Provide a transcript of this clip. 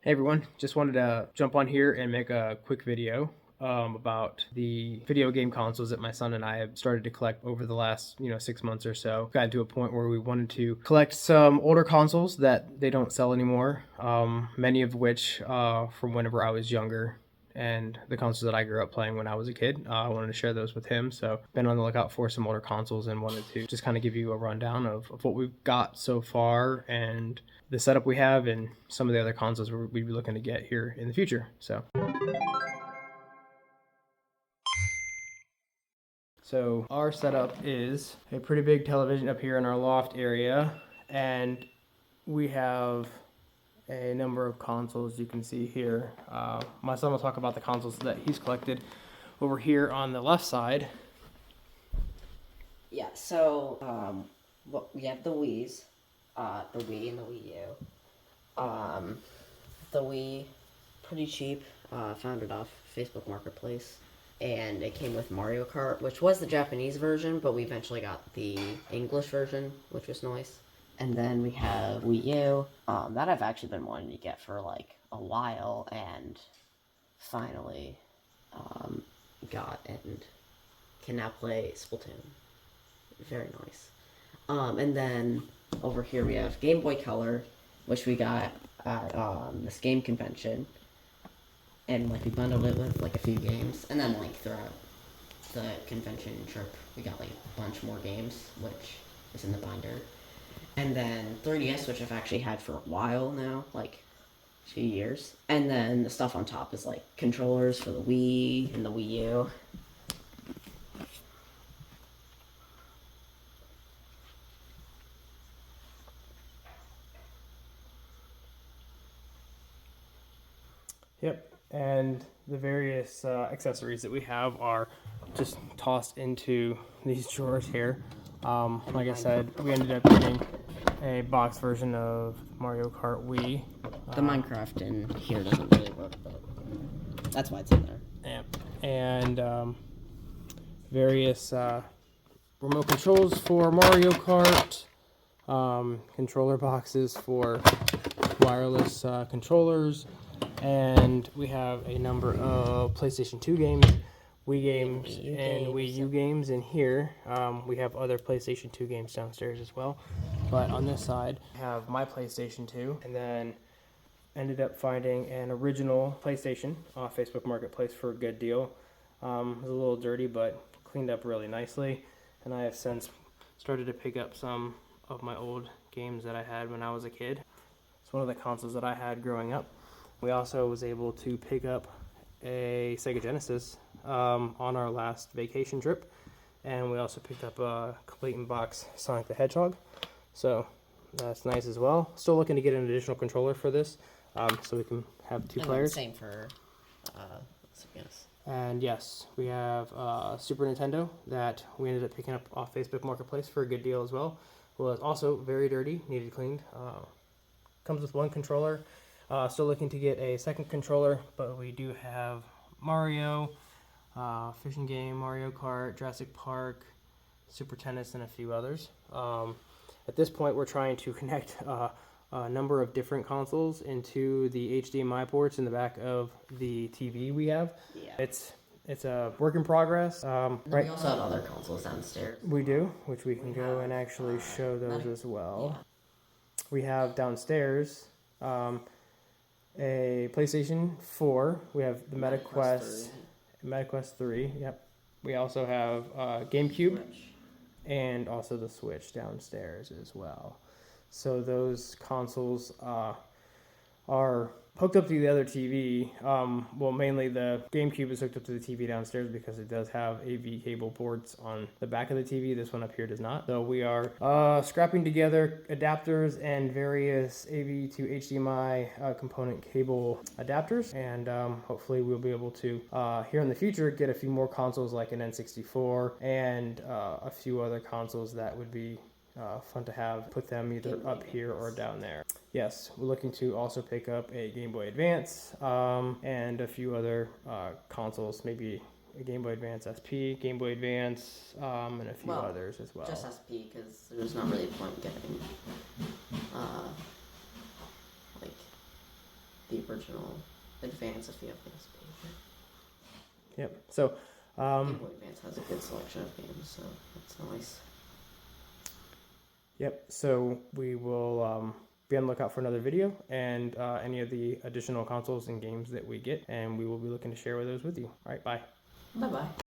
Hey everyone, just wanted to jump on here and make a quick video about the video game consoles that my son and I have started to collect over the last 6 months or so. Got to a point where we wanted to collect some older consoles that they don't sell anymore, many of which from whenever I was younger, and the consoles that I grew up playing when I was a kid. I wanted to share those with him, so been on the lookout for some older consoles and wanted to just kind of give you a rundown of what we've got so far and the setup we have and some of the other consoles we'd be looking to get here in the future. So our setup is a pretty big television up here in our loft area, and we have a number of consoles you can see here. My son will talk about the consoles that he's collected over here on the left side. Yeah, so we have the Wii's, the Wii and the Wii U. The Wii, pretty cheap, found it off Facebook Marketplace, and it came with Mario Kart, which was the Japanese version, but we eventually got the English version, which was nice. And then we have Wii U, that I've actually been wanting to get for like a while, and finally got and can now play Splatoon. Very nice. And then over here we have Game Boy Color, which we got at this game convention, and like we bundled it with like a few games, and then like throughout the convention trip we got like a bunch more games, which is in the binder. And then 3DS, which I've actually had for a while now, like a few years. And then the stuff on top is like controllers for the Wii and the Wii U. Yep, and the various accessories that we have are just tossed into these drawers here. Like I said, we ended up getting a box version of Mario Kart Wii. The Minecraft in here doesn't really work, but that's why it's in there. Yep, and various remote controls for Mario Kart, controller boxes for wireless controllers, and we have a number of PlayStation 2 games, Wii games, and Wii U games in here. We have other PlayStation 2 games downstairs as well. But on this side, I have my PlayStation 2, and then ended up finding an original PlayStation off Facebook Marketplace for a good deal. It was a little dirty, but cleaned up really nicely. And I have since started to pick up some of my old games that I had when I was a kid. It's one of the consoles that I had growing up. We also was able to pick up a Sega Genesis on our last vacation trip, and we also picked up a complete in box Sonic the Hedgehog, so that's nice as well. Still looking to get an additional controller for this, so we can have two players. Same for yes. And yes, we have Super Nintendo that we ended up picking up off Facebook Marketplace for a good deal as well. Well, it's also very dirty, needed cleaned. Comes with one controller. Still looking to get a second controller, but we do have Mario, fishing game, Mario Kart, Jurassic Park, Super Tennis, and a few others. At this point, we're trying to connect a number of different consoles into the HDMI ports in the back of the TV we have. Yeah. It's a work in progress. Right. We also have other consoles downstairs. We do, which we can go and actually show those as well. Yeah. We have downstairs a PlayStation 4. We have the MetaQuest 3. Yep. We also have GameCube. Switch. And also the Switch downstairs as well. So those consoles are hooked up to the other TV. Well, mainly the GameCube is hooked up to the TV downstairs because it does have AV cable ports on the back of the TV. This one up here does not. So we are scrapping together adapters and various AV to HDMI component cable adapters, and hopefully we'll be able to here in the future get a few more consoles like an N64 and a few other consoles that would be fun to have. Put them either up here or down there. Yes, we're looking to also pick up a Game Boy Advance and a few other consoles, maybe a Game Boy Advance SP, Game Boy Advance, and a few others as well. Just SP, because there's not really a point in getting like the original Advance if you have this paper. Yep. So, Game Boy Advance has a good selection of games, so that's nice. yep. So we will be on the lookout for another video and any of the additional consoles and games that we get, and we will be looking to share those with you. All right. Bye. Bye bye.